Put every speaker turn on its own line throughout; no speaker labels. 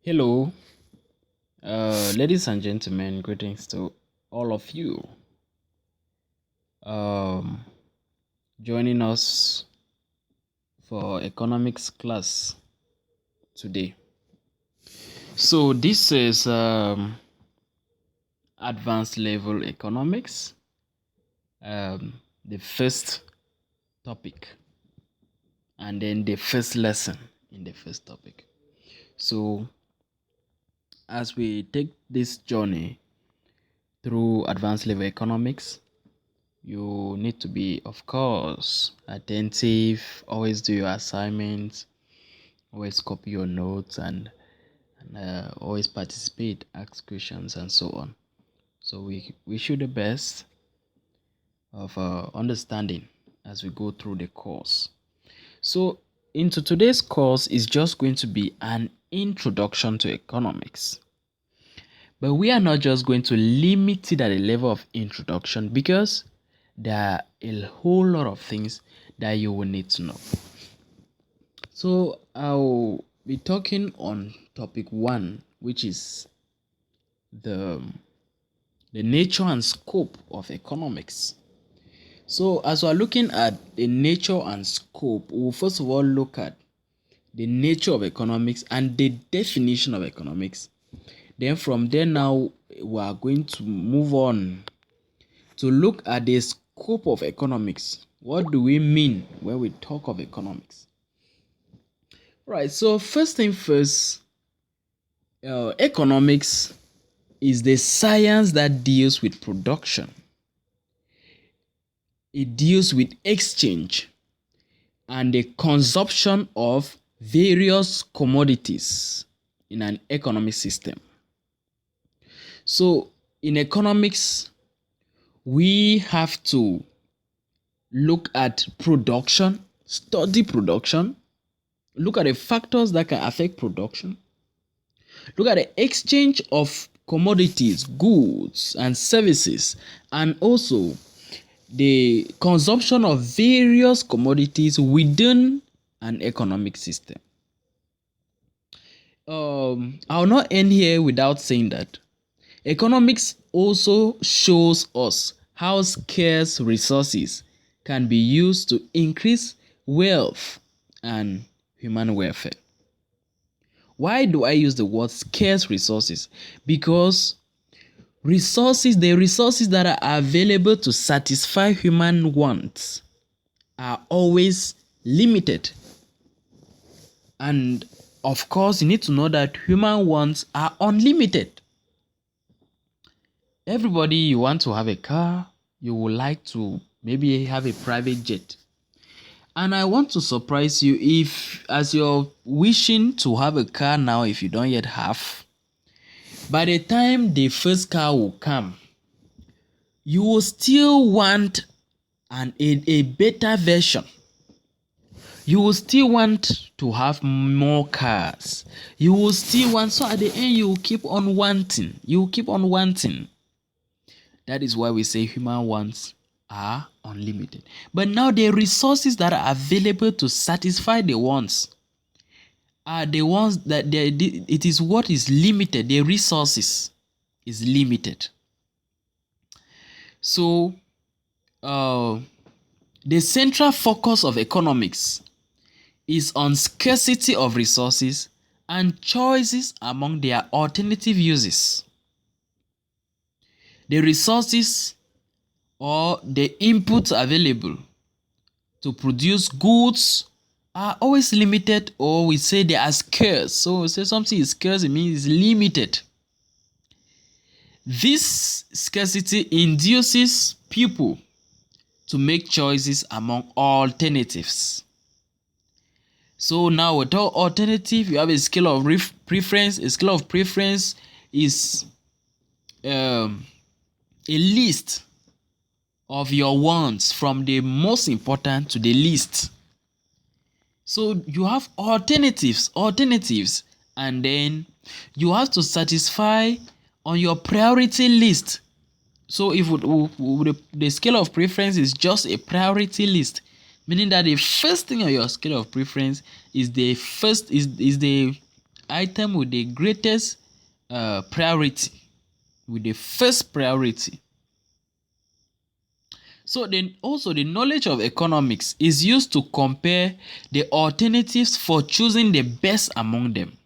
Hello, ladies and gentlemen, greetings to all of you um, joining us for economics class today. So, this is advanced level economics, the first topic, and then the first lesson in the first topic. So, as we take this journey through advanced level economics, you need to be, of course, attentive, always do your assignments, always copy your notes, and always participate, ask questions, and so on. So we wish you the best of understanding as we go through the course. So into today's course is just going to be an introduction to economics. But we are not just going to limit it at a level of introduction because there are a whole lot of things that you will need to know. So I'll be talking on topic one, which is the the nature and scope of economics. So as we're looking at the nature and scope, we'll first of all look at the nature of economics and the definition of economics. Then from there now we are going to move on to look at the scope of economics. What do we mean when we talk of economics? Right, so first thing first, economics is the science that deals with production. It deals with exchange and the consumption of various commodities in an economic system. So in economics, we have to look at production, study production, look at the factors that can affect production, look at the exchange of commodities, goods, and services, and also the consumption of various commodities within an economic system. I'll not end here without saying that economics also shows us how scarce resources can be used to increase wealth and human welfare. Why do I use the word scarce resources? Because the resources that are available to satisfy human wants are always limited. And of course, you need to know that human wants are unlimited. Everybody, you want to have a car, you would like to maybe have a private jet. And I want to surprise you, if as you're wishing to have a car now, if you don't yet have, by the time the first car will come, you will still want a better version. You will still want to have more cars. You will still want, so at the end you will keep on wanting. You will keep on wanting. That is why we say human wants are unlimited. But now the resources that are available to satisfy the wants are the ones that it is what is limited. The resources is limited. So the central focus of economics is on scarcity of resources and choices among their alternative uses. The resources or the inputs available to produce goods are always limited, or we say they are scarce. So we say something is scarce, it means it's limited. This scarcity induces people to make choices among alternatives. So now with all alternative, you have a scale of preference. A scale of preference is a list of your wants from the most important to the least. So you have alternatives, and then you have to satisfy on your priority list. So if the scale of preference is just a priority list, meaning that the first thing on your scale of preference is the item with the greatest priority, with the first priority. So then also the knowledge of economics is used to compare the alternatives for choosing the best among them.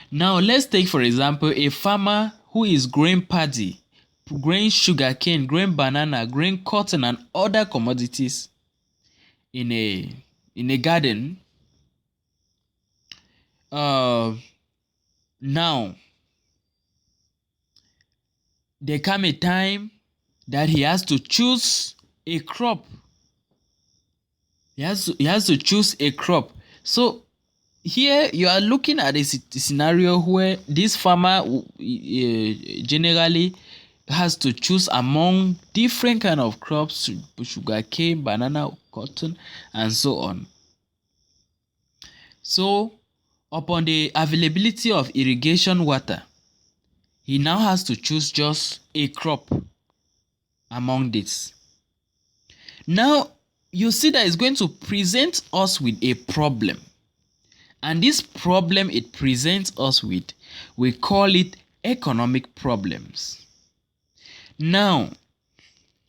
Now let's take for example a farmer who is growing paddy, growing sugarcane, growing banana, growing cotton and other commodities in a garden. Now there come a time that he has to choose a crop. He has to choose a crop. So here you are looking at a scenario where this farmer generally has to choose among different kind of crops, sugarcane, banana, cotton, and so on. So upon the availability of irrigation water, he now has to choose just a crop among this. Now you see that it's going to present us with a problem. And this problem it presents us with, we call it economic problems. Now,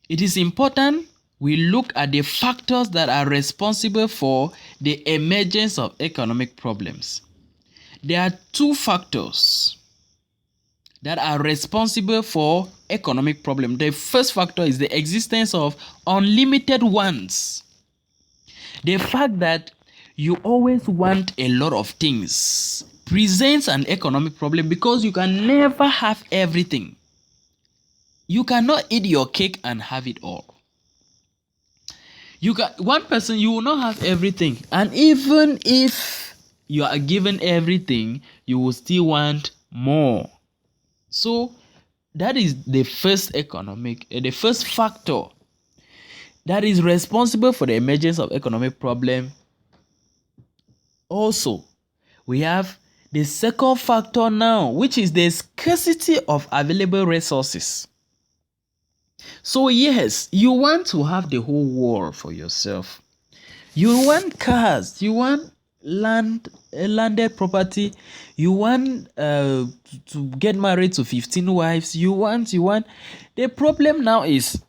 it is important we look at the factors that are responsible for the emergence of economic problems. There are two factors that are responsible for economic problems. The first factor is the existence of unlimited wants. The fact that you always want a lot of things presents an economic problem because you can never have everything. You cannot eat your cake and have it all. One person, you will not have everything, and even if you are given everything, you will still want more. So that is the first factor that is responsible for the emergence of economic problem. Also, we have the second factor now, which is the scarcity of available resources. So yes, you want to have the whole world for yourself. You want cars, you want landed property, you want to get married to 15 wives, you want. The problem now is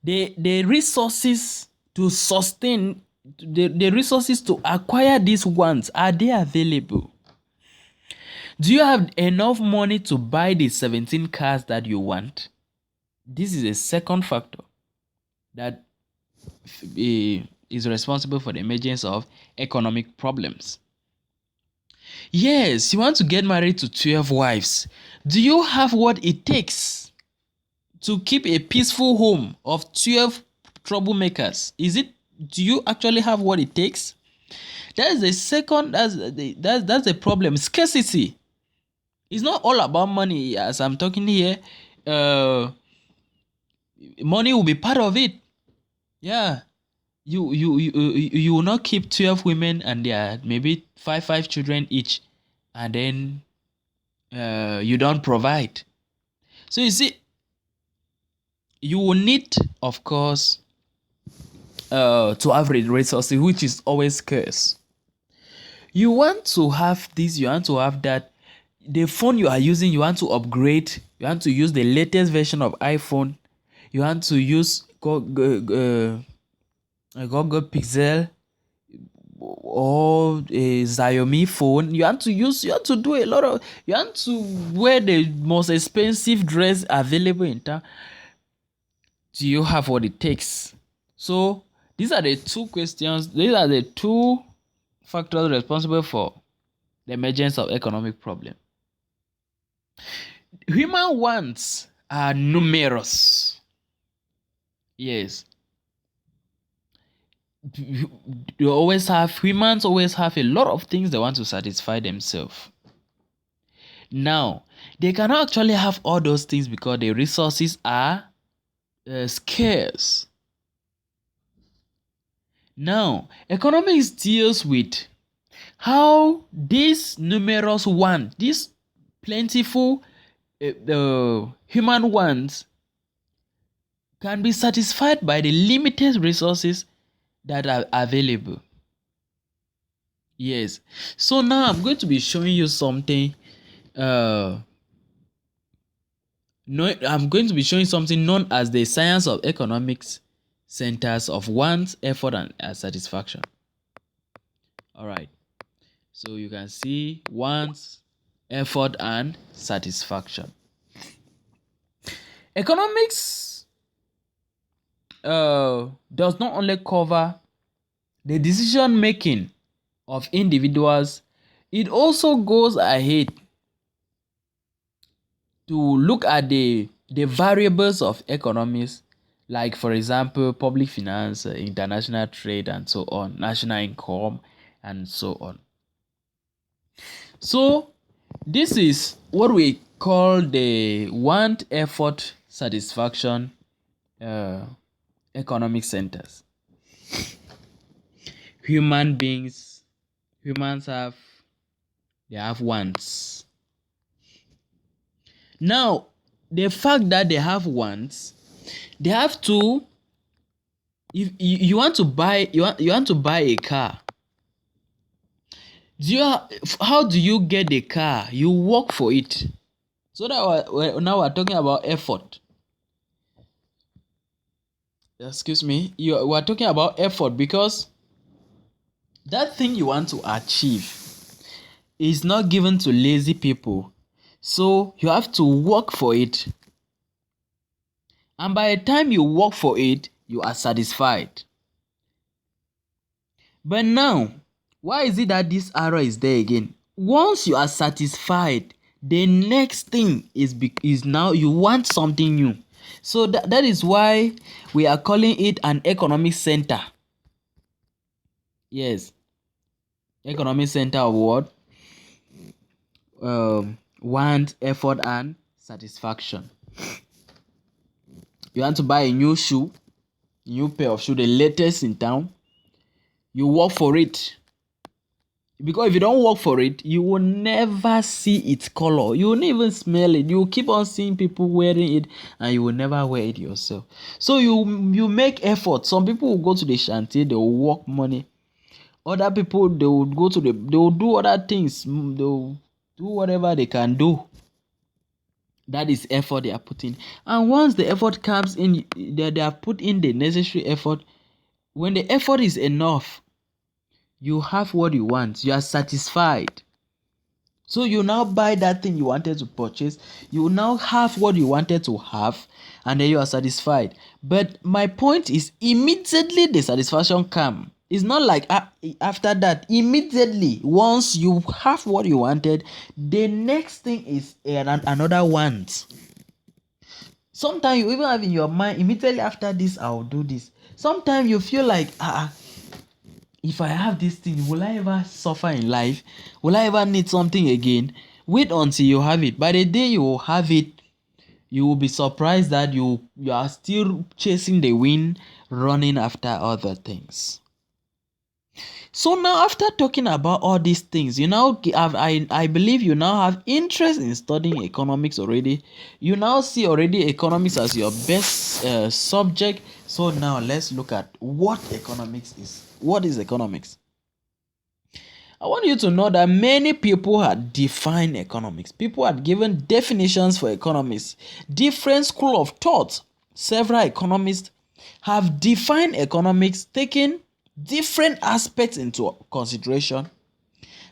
the resources to sustain, the resources to acquire these wants, are they available? Do you have enough money to buy the 17 cars that you want? This is a second factor that is responsible for the emergence of economic problems. Yes, you want to get married to 12 wives. Do you have what it takes to keep a peaceful home of 12 troublemakers? Do you actually have what it takes? That's the problem. Scarcity. It's not all about money. As I'm talking here, money will be part of it. Yeah. You will not keep 12 women and there are maybe five children each, and then you don't provide. So you see, you will need, of course, to have resources, which is always scarce. You want to have this, you want to have that. The phone you are using, you want to upgrade. You want to use the latest version of iPhone. You want to use Google Pixel or a Xiaomi phone. You want to do a lot of, you want to wear the most expensive dress available in town. Do you have what it takes? So these are the two questions. These are the two factors responsible for the emergence of economic problem. Human wants are numerous. Yes. Humans always have a lot of things they want to satisfy themselves. Now, they cannot actually have all those things because the resources are scarce. Now, economics deals with how these numerous wants, these plentiful human wants, can be satisfied by the limited resources that are available. Yes. So now I'm going to be showing you something. Uh, no, I'm going to be showing something known as the science of economics centers of one's effort and satisfaction. All right. So you can see one's effort and satisfaction. Economics does not only cover the decision making of individuals, it also goes ahead to look at the variables of economics, like for example public finance, international trade and so on, national income and so on. So this is what we call the want effort satisfaction uh, economic centers. Human beings, humans have, they have wants. Now the fact that they have wants, they have to, if you want to buy, you want to buy a car, do you how do you get the car? You work for it. So that now we're talking about effort. Excuse me, we're talking about effort because that thing you want to achieve is not given to lazy people, so you have to work for it, and by the time you work for it you are satisfied. But now, why is it that this arrow is there again? Once you are satisfied, the next thing is now you want something new. So that is why we are calling it an economic center. Yes, economic center of what? Want, effort and satisfaction. You want to buy a new shoe, new pair of shoe, the latest in town, you work for it, because if you don't work for it you will never see its color, you won't even smell it, you will keep on seeing people wearing it and you will never wear it yourself. So you make effort. Some people will go to the shanty, they will work money. Other people, they will go to they will do other things, they will do whatever they can do. That is effort they are putting, and once the effort comes in, they have put in the necessary effort. When the effort is enough, you have what you want, you are satisfied. So you now buy that thing you wanted to purchase, you now have what you wanted to have, and then you are satisfied. But my point is, immediately the satisfaction come. It's not like after that, immediately once you have what you wanted, the next thing is another want. Sometimes you even have in your mind, immediately after this I'll do this. Sometimes you feel like if I have this thing, will I ever suffer in life? Will I ever need something again? Wait until you have it. By the day you will have it, you will be surprised that you are still chasing the wind, running after other things. So now, after talking about all these things, you now have, I believe you now have interest in studying economics already. You now see already economics as your best subject. So now let's look at what economics is. What is economics? I want you to know that many people had defined economics. People had given definitions for economics. Different school of thought. Several economists have defined economics, taking different aspects into consideration,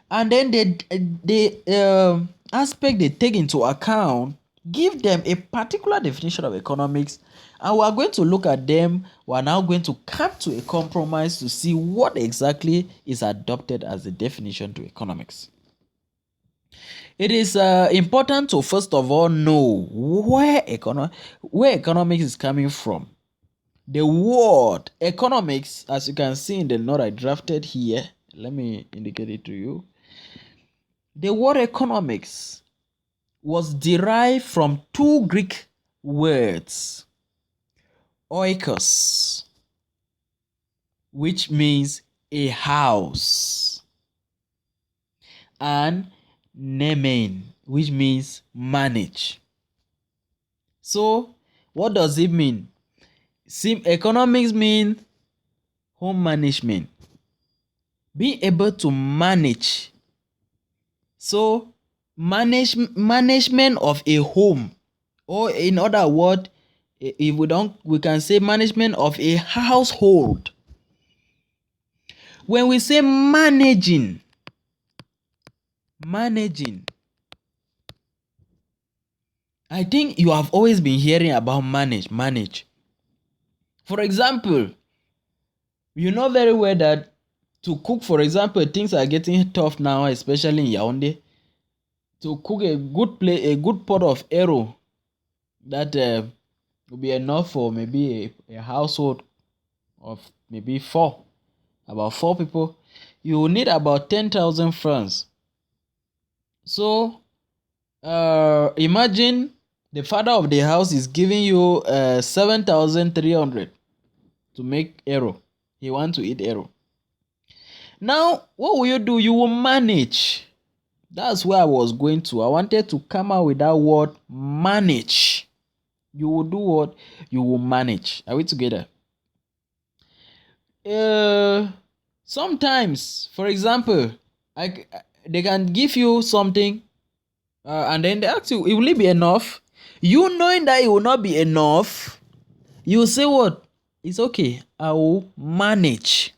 and then the aspect they take into account give them a particular definition of economics, and we are going to look at them. We are now going to come to a compromise to see what exactly is adopted as the definition to economics. It is important to first of all know where economics is coming from. The word economics, as you can see in the note I drafted here, let me indicate it to you. The word economics was derived from two Greek words, oikos, which means a house, and nemein, which means manage. So, what does it mean? Economics means home management. being able to manage. So management of a home, or in other word, if we don't, we can say management of a household. When we say managing, I think you have always been hearing about manage. For example, you know very well that to cook, for example, things are getting tough now, especially in Yaoundé. To cook a good pot of arrow, that will be enough for maybe a household of maybe about four people. You will need about 10,000 francs. So imagine the father of the house is giving you 7,300 to make arrow. He wants to eat arrow. Now, what will you do? You will manage. That's where I was going to. I wanted to come out with that word manage. You will do what? You will manage. Are we together? Sometimes, for example, they can give you something, and then they ask you, will it be enough? You knowing that it will not be enough, you say what? It's okay, I will manage.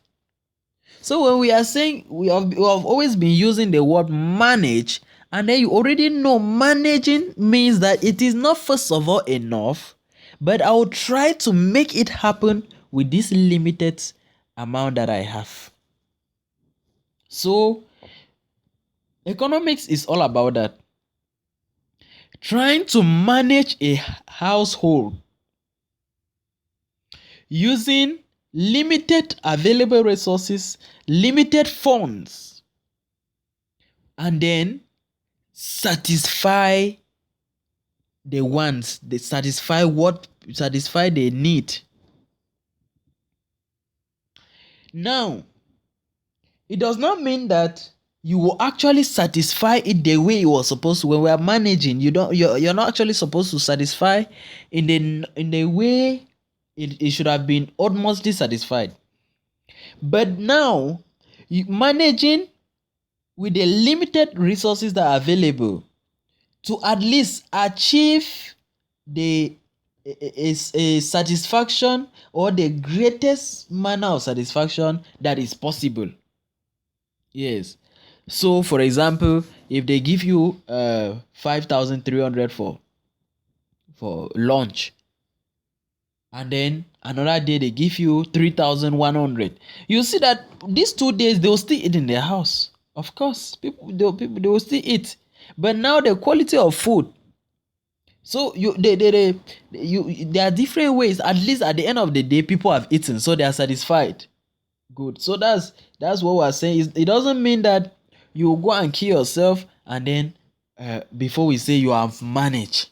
So when we are saying, we have always been using the word manage, and then you already know managing means that it is not first of all enough, but I will try to make it happen with this limited amount that I have. So economics is all about that. Trying to manage a household using limited available resources, limited funds, and then satisfy the wants, satisfy the need. Now, it does not mean that you will actually satisfy it the way it was supposed to. When we are managing, you're not actually supposed to satisfy in the way it should have been almost satisfied. But now, managing with the limited resources that are available to at least achieve a satisfaction, or the greatest manner of satisfaction that is possible. Yes. So for example, if they give you 5,300 for lunch, and then another day they give you 3,100, you see that these 2 days they will still eat in their house. Of course, people they will still eat, but now the quality of food. So there are different ways. At least at the end of the day, people have eaten, so they are satisfied. Good. So that's what we're saying. It doesn't mean that you go and kill yourself, and then before we say you have managed.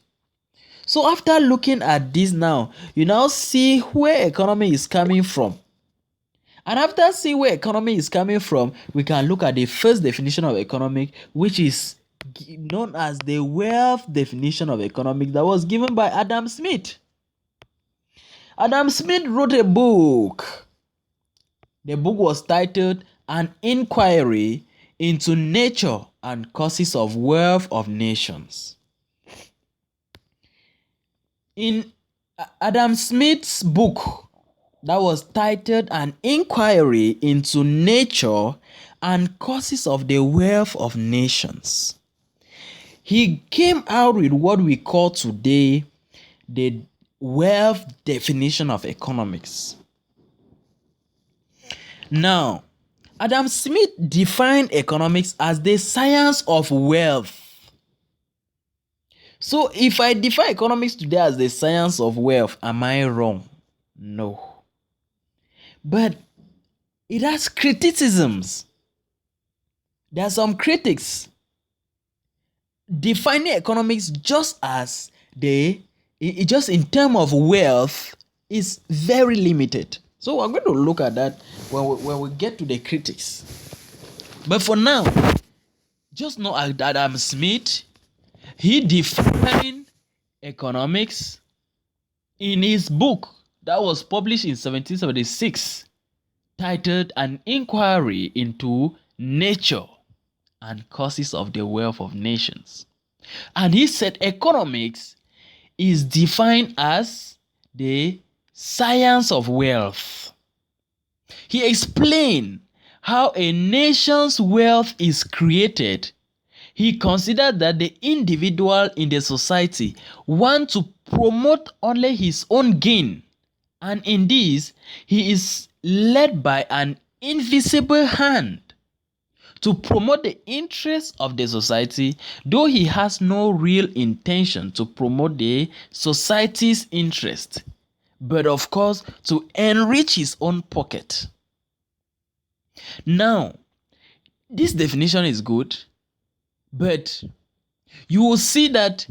So after looking at this now, you now see where economy is coming from. And after seeing where economy is coming from, we can look at the first definition of economic, which is known as the wealth definition of economics, that was given by Adam Smith. Adam Smith wrote a book. The book was titled An Inquiry into Nature and Causes of Wealth of Nations. In Adam Smith's book, that was titled An Inquiry into Nature and Causes of the Wealth of Nations, he came out with what we call today the wealth definition of economics. Now, Adam Smith defined economics as the science of wealth. So if I define economics today as the science of wealth, am I wrong? No. But it has criticisms. There are some critics defining economics just as just in terms of wealth is very limited. So we're going to look at that when we get to the critics. But for now, just know that Adam Smith, he defined economics in his book that was published in 1776. titled An Inquiry into Nature and Causes of the Wealth of Nations. And he said economics is defined as the science of wealth. He explained how a nation's wealth is created. He considered that the individual in the society want to promote only his own gain, and in this he is led by an invisible hand to promote the interests of the society, though he has no real intention to promote the society's interest, but of course to enrich his own pocket. Now, this definition is good, but you will see that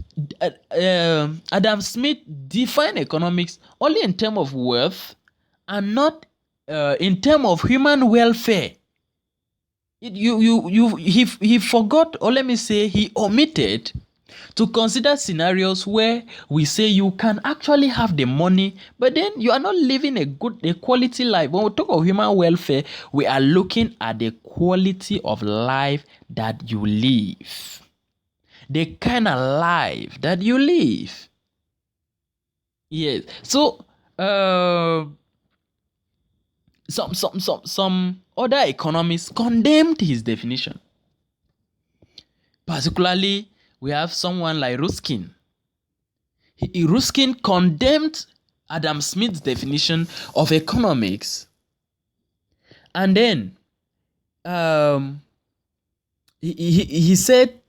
Adam Smith defined economics only in terms of wealth and not in terms of human welfare. He forgot, or let me say, he omitted to consider scenarios where we say you can actually have the money, but then you are not living a quality life. When we talk of human welfare, we are looking at the quality of life that you live, the kind of life that you live. Yes. So some other economists condemned his definition. Particularly, we have someone like Ruskin. Ruskin condemned Adam Smith's definition of economics, and then he said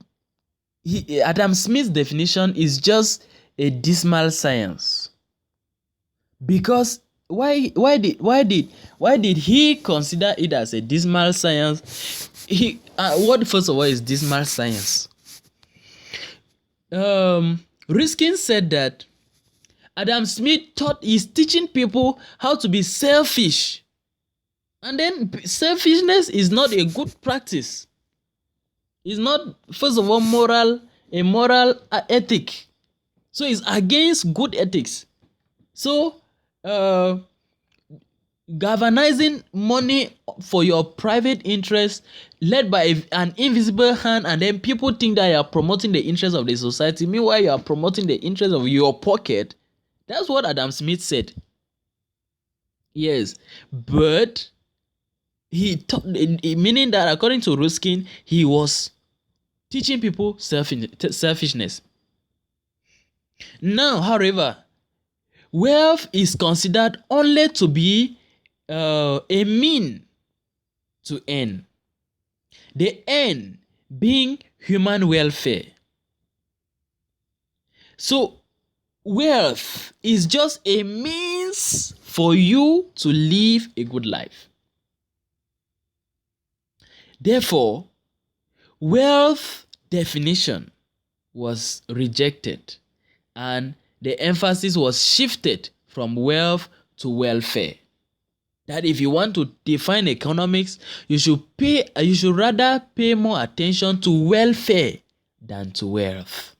Adam Smith's definition is just a dismal science. Because why did he consider it as a dismal science? What first of all is dismal science? Ruskin said that Adam Smith taught he's teaching people how to be selfish, and then selfishness is not a good practice. It's not, first of all, a moral ethic. So it's against good ethics. So galvanizing money for your private interest led by an invisible hand, and then people think that you are promoting the interest of the society, meanwhile you are promoting the interest of your pocket. That's what Adam Smith said. Yes, but he taught, meaning that according to Ruskin, he was teaching people selfishness. Now, however, wealth is considered only to be a mean to end, the end being human welfare. So wealth is just a means for you to live a good life. Therefore, wealth definition was rejected, and the emphasis was shifted from wealth to welfare. That if you want to define economics, you should rather pay more attention to welfare than to wealth.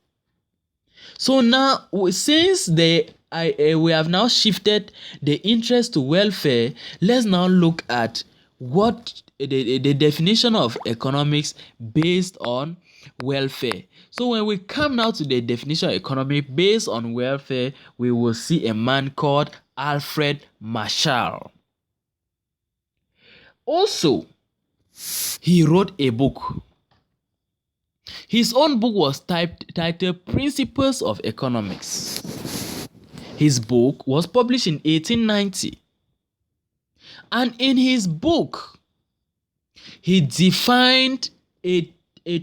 So now, since we have now shifted the interest to welfare, let's now look at what the definition of economics based on welfare. So when we come now to the definition of economy based on welfare, we will see a man called Alfred Marshall. Also, he wrote a book. His own book was titled Principles of Economics. His book was published in 1890. And in his book, he defined a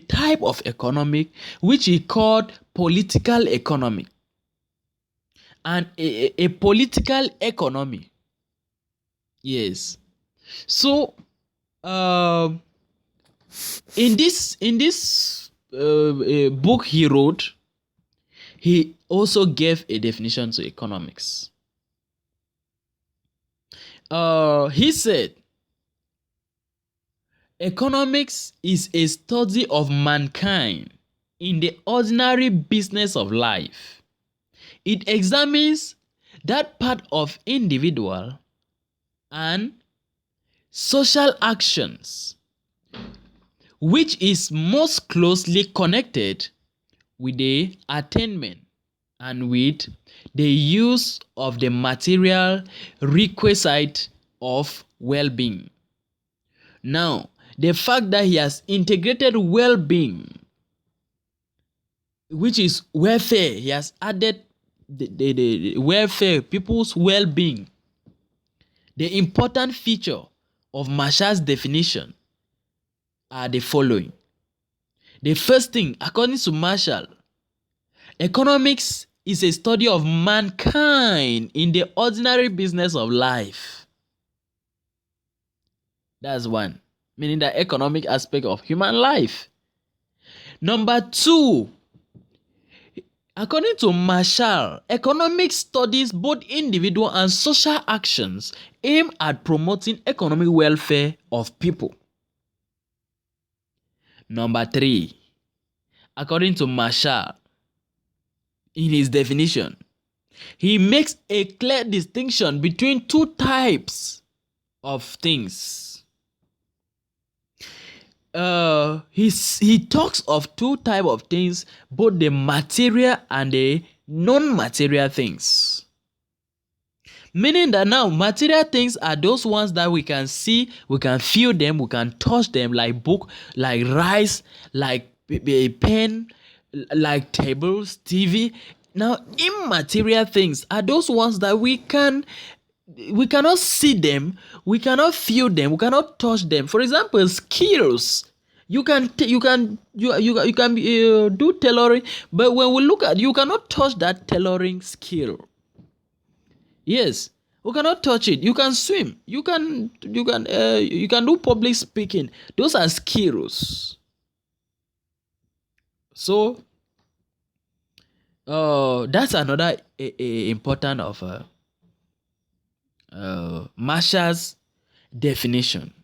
type of economic which he called political economy. And a political economy. Yes. So, in this book he wrote, he also gave a definition to economics. He said, economics is a study of mankind in the ordinary business of life. It examines that part of individual and social actions, which is most closely connected with the attainment and with the use of the material requisite of well-being. Now, the fact that he has integrated well-being, which is welfare, he has added the welfare, people's well-being, the important feature of Marshall's definition are the following. The first thing, according to Marshall, economics is a study of mankind in the ordinary business of life. That's one, meaning the economic aspect of human life. Number two, according to Marshall, economics studies both individual and social actions aimed at promoting economic welfare of people. Number three, according to Marshall, in his definition, he makes a clear distinction between two types of things. He talks of two types of things, both the material and the non-material things. Meaning that now material things are those ones that we can see, we can feel them, we can touch them, like book, like rice, like a pen, like tables, TV. Now immaterial things are those ones that we cannot see them, we cannot feel them, we cannot touch them. For example, skills. You can do tailoring, but when we look at, you cannot touch that tailoring skill. Yes, we cannot touch it. You can swim. You can do public speaking. Those are skills. So, that's another important of Marshall's definition.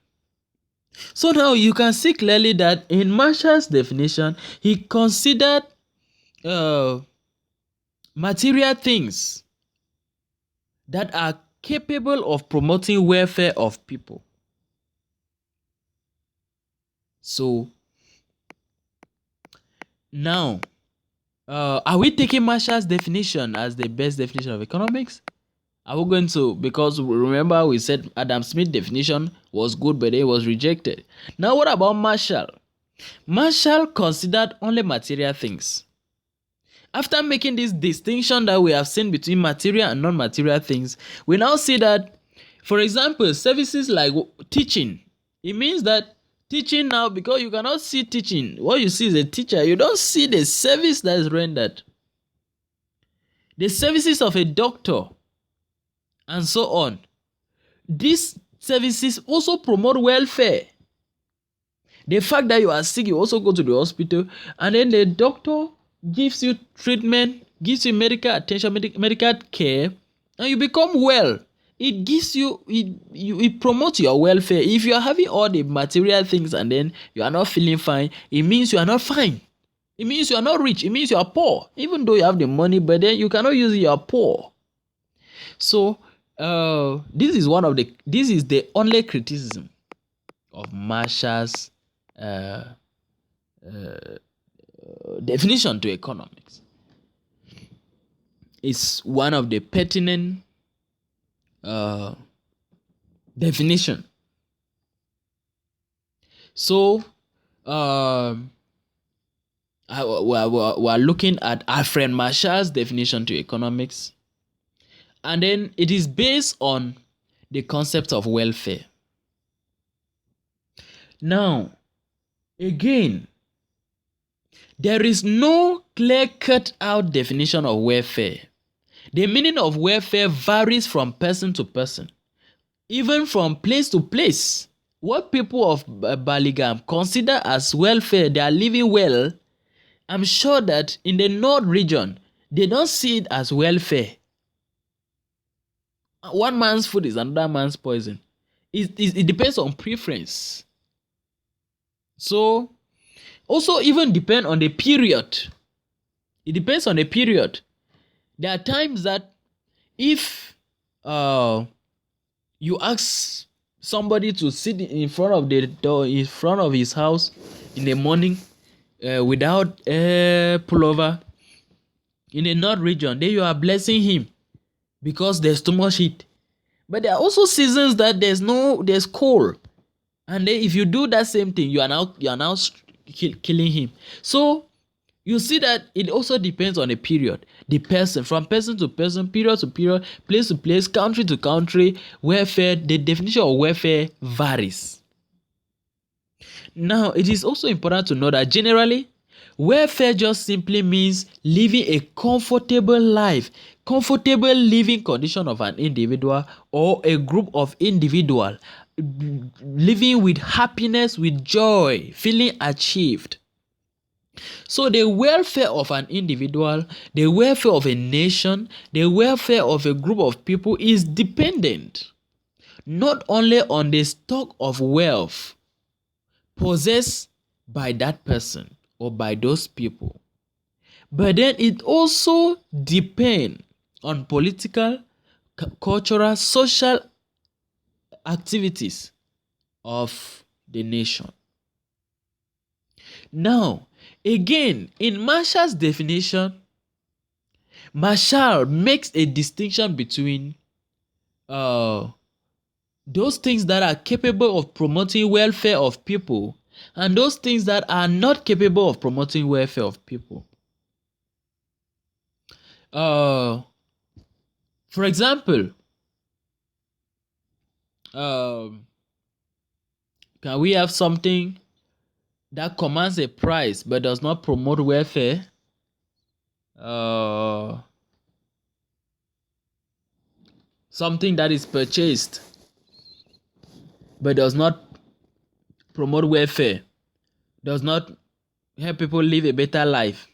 So now you can see clearly that in Marshall's definition, he considered material things that are capable of promoting welfare of people. So now, are we taking Marshall's definition as the best definition of economics? Are we going to, because remember we said Adam Smith's definition was good but it was rejected. Now what about Marshall? Marshall considered only material things. After making this distinction that we have seen between material and non-material things, we now see that, for example, services like teaching. It means that teaching now, because you cannot see teaching, what you see is a teacher, you don't see the service that is rendered. The services of a doctor and so on. These services also promote welfare. The fact that you are sick, you also go to the hospital, and then the doctor gives you treatment, gives you medical attention, medical care, and you become well. It gives you, it promotes your welfare. If you are having all the material things and then you are not feeling fine, it means you are not fine. It means you are not rich. It means you are poor. Even though you have the money, but then you cannot use it, you are poor. So this is the only criticism of Marshall's definition to economics. It's one of the pertinent definition. So we are looking at Alfred Marshall's definition to economics, and then it is based on the concept of welfare. Now, again, there is no clear cut out definition of welfare. The meaning of welfare varies from person to person, even from place to place. What people of Baligam consider as welfare, they are living well. I'm sure that in the North region, they don't see it as welfare. One man's food is another man's poison. It depends on preference. So, also even depend on the period. It depends on the period. There are times that if you ask somebody to sit in front of the door, in front of his house in the morning, without pullover in the north region, then you are blessing him because there's too much heat. But there are also seasons that there's cold, and then if you do that same thing, you are now killing him. So you see that it also depends on the period, the person, from person to person, period to period, place to place, country to country. Welfare, the definition of welfare varies. Now, it is also important to know that generally, welfare just simply means living a comfortable life, comfortable living condition of an individual or a group of individual, living with happiness, with joy, feeling achieved. So the welfare of an individual, the welfare of a nation, the welfare of a group of people is dependent not only on the stock of wealth possessed by that person or by those people, but then it also depends on political, cultural, social activities of the nation. Now, again, in Marshall's definition, Marshall makes a distinction between those things that are capable of promoting welfare of people and those things that are not capable of promoting welfare of people. For example, can we have something that commands a price but does not promote welfare? Something that is purchased but does not promote welfare, does not help people live a better life,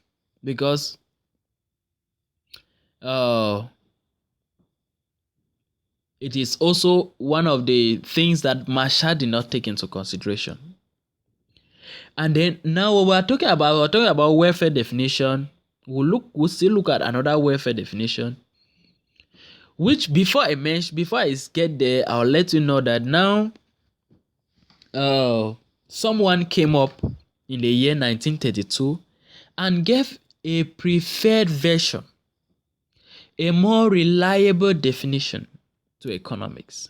because it is also one of the things that Marshall did not take into consideration. And then now we're talking about welfare definition. We'll still look at another welfare definition, which before I get there, I'll let you know that now someone came up in the year 1932 and gave a preferred version, a more reliable definition to economics.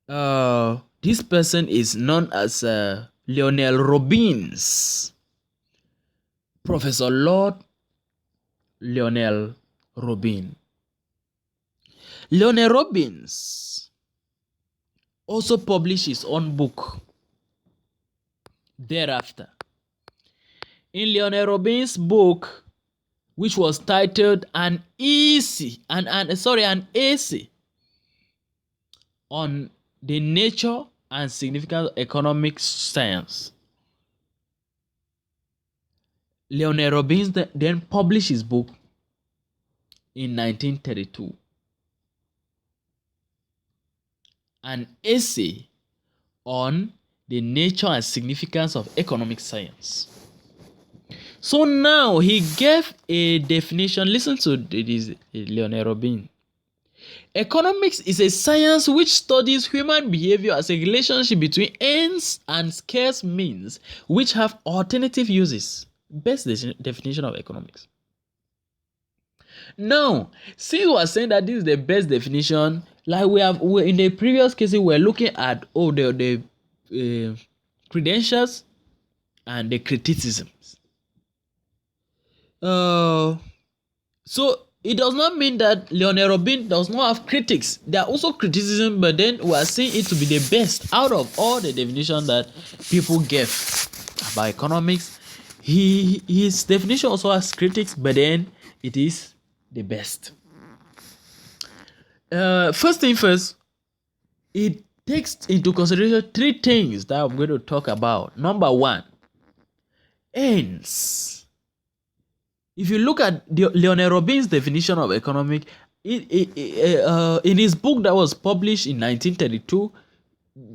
This person is known as Lionel Robbins, Professor Lord Lionel Robbins. Lionel Robbins also published his own book thereafter. In Lionel Robbins' book, which was titled an essay on the nature and significance of economic science, Lionel Robbins then published his book in 1932, an essay on the nature and significance of economic science. So now he gave a definition. Listen to this, Lionel Robbins. Economics is a science which studies human behavior as a relationship between ends and scarce means which have alternative uses. Best definition of economics. Now, since we are saying that this is the best definition, like we in the previous cases, we're looking at the credentials and the criticisms. So it does not mean that Lionel Robbins does not have critics. There are also criticism, but then we are seeing it to be the best out of all the definitions that people gave about economics. His definition also has critics, but then it is the best. First thing first, it takes into consideration three things that I'm going to talk about. Number one, ends. If you look at Lionel Robbins' definition of economic, in his book that was published in 1932,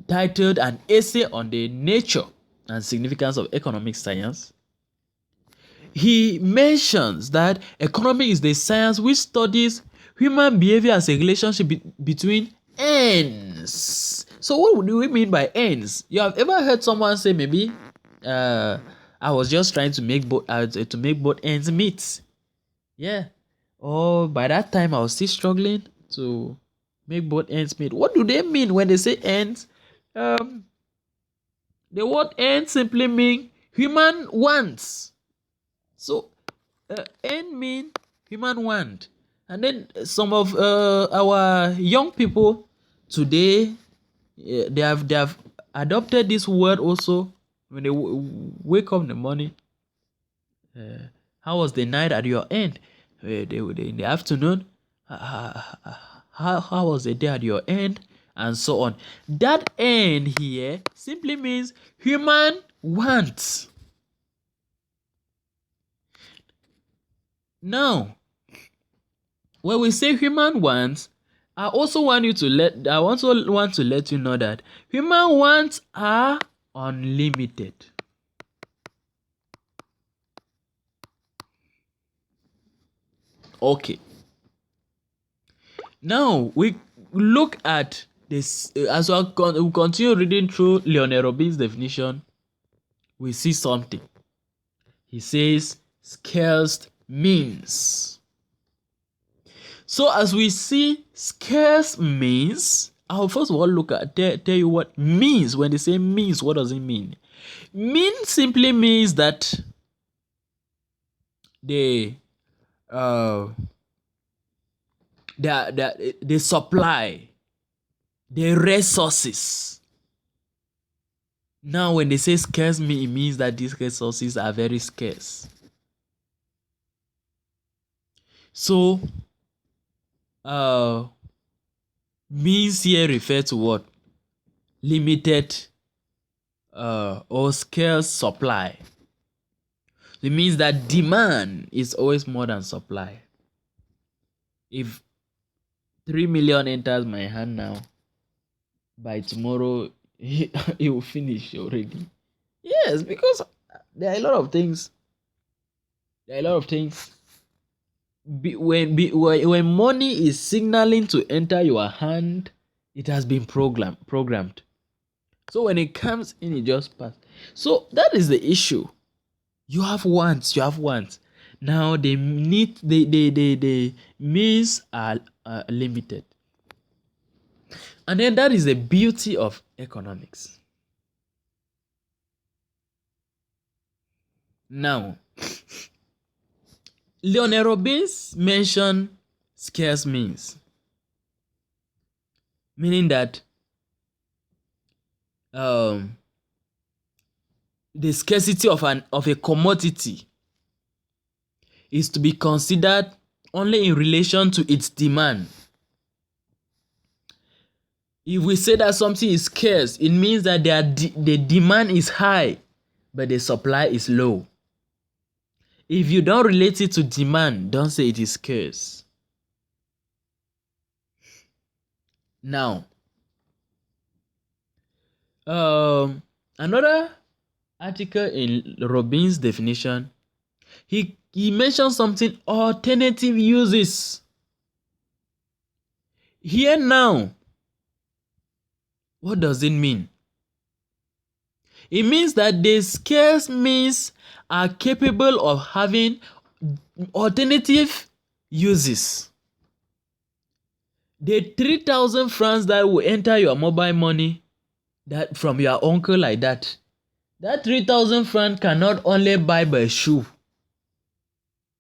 titled An Essay on the Nature and Significance of Economic Science, he mentions that economics is the science which studies human behavior as a relationship between ends ends. So what do we mean by ends? You have ever heard someone say maybe I was just trying to make both ends meet. Yeah. Or by that time I was still struggling to make both ends meet. What do they mean when they say ends? Um the word end simply mean human wants. So end mean human want. And then some of our young people today, they have adopted this word also when they wake up in the morning. How was the night at your end? In the afternoon, how was the day at your end? And so on. That end here simply means human wants. Now, when we say human wants, I also want to let you know that human wants are unlimited. Okay. Now we look at this as we continue reading through Leonel Robin's definition. We see something. He says scarce means. So as we see scarce means, I'll first of all look at tell you what means. When they say means, what does it mean? Mean simply means that they uh the supply the resources. Now when they say scarce mean, it means that these resources are very scarce. So means here refer to what? Limited or scarce supply. It means that demand is always more than supply. If 3 million enters my hand now, by tomorrow it will finish already. Yes, because there are a lot of things. When money is signaling to enter your hand, it has been programmed. So when it comes in, it just passes. So that is the issue. You have wants. Now the means are limited. And then that is the beauty of economics. Now, Leonel Robbins mentioned scarce means, meaning that the scarcity of a commodity is to be considered only in relation to its demand. If we say that something is scarce, it means that the demand is high, but the supply is low. If you don't relate it to demand, don't say it is scarce. Now, another article in Robin's definition, he mentioned something: alternative uses. Here now, what does it mean? It means that the scarce means are capable of having alternative uses. The 3,000 francs that will enter your mobile money, that from your uncle like that 3,000 francs cannot only buy a shoe.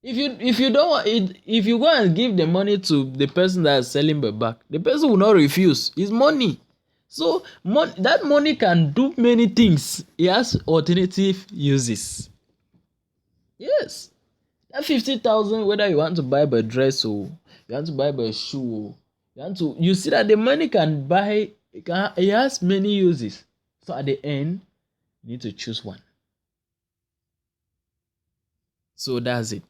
If you don't want it, if you go and give the money to the person that is selling the bag, the person will not refuse. It's money. So that money can do many things. It has alternative uses. Yes. That 50,000, whether you want to buy a dress or you want to buy a shoe, you see that the money can buy, it has many uses. So at the end, you need to choose one. So that's it.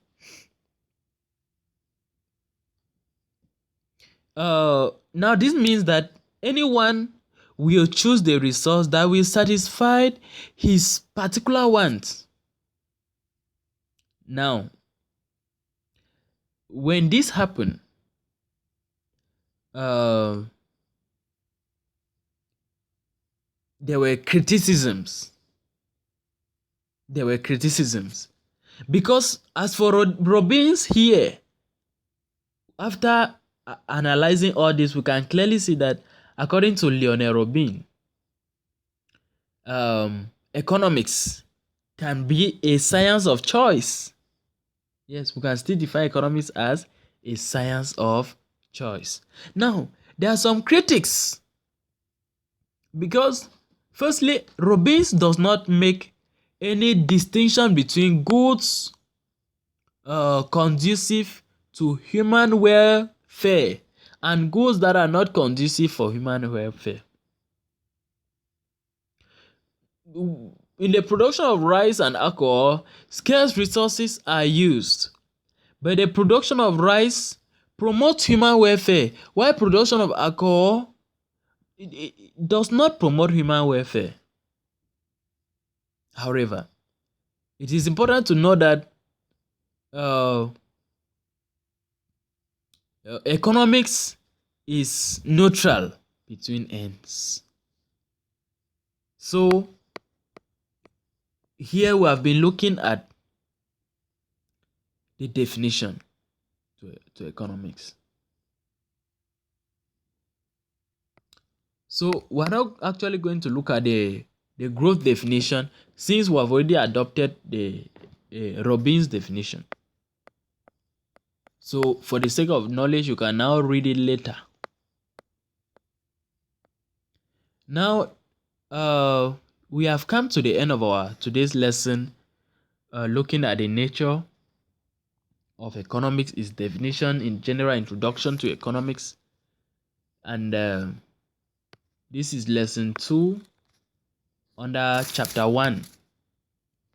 Now this means that anyone will choose the resource that will satisfy his particular want. Now, when this happen, there were criticisms. There were criticisms. Because as for Robbins here, after analyzing all this, we can clearly see that according to Lionel Robin, economics can be a science of choice. Yes, we can still define economics as a science of choice. Now, there are some critics because, firstly, Robbins does not make any distinction between goods conducive to human welfare and goods that are not conducive for human welfare. In the production of rice and alcohol, scarce resources are used, but the production of rice promotes human welfare, while production of alcohol it does not promote human welfare. However, it is important to know that uh, economics is neutral between ends. So here we have been looking at the definition to economics. So we're not actually going to look at the growth definition since we have already adopted the Robbins definition. So for the sake of knowledge, you can now read it later. Now, we have come to the end of our today's lesson, looking at the nature of economics, its definition, in general introduction to economics, and this is lesson 2 under chapter 1.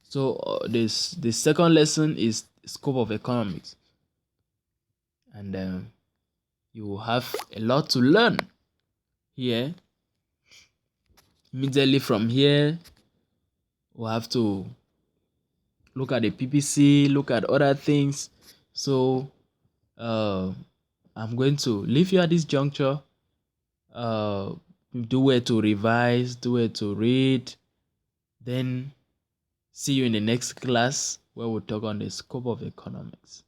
So the second lesson is scope of economics, and you will have a lot to learn here. Immediately from here, we'll have to look at the PPC, look at other things. So I'm going to leave you at this juncture. Do where to revise, do where to read, then see you in the next class where we'll talk on the scope of economics.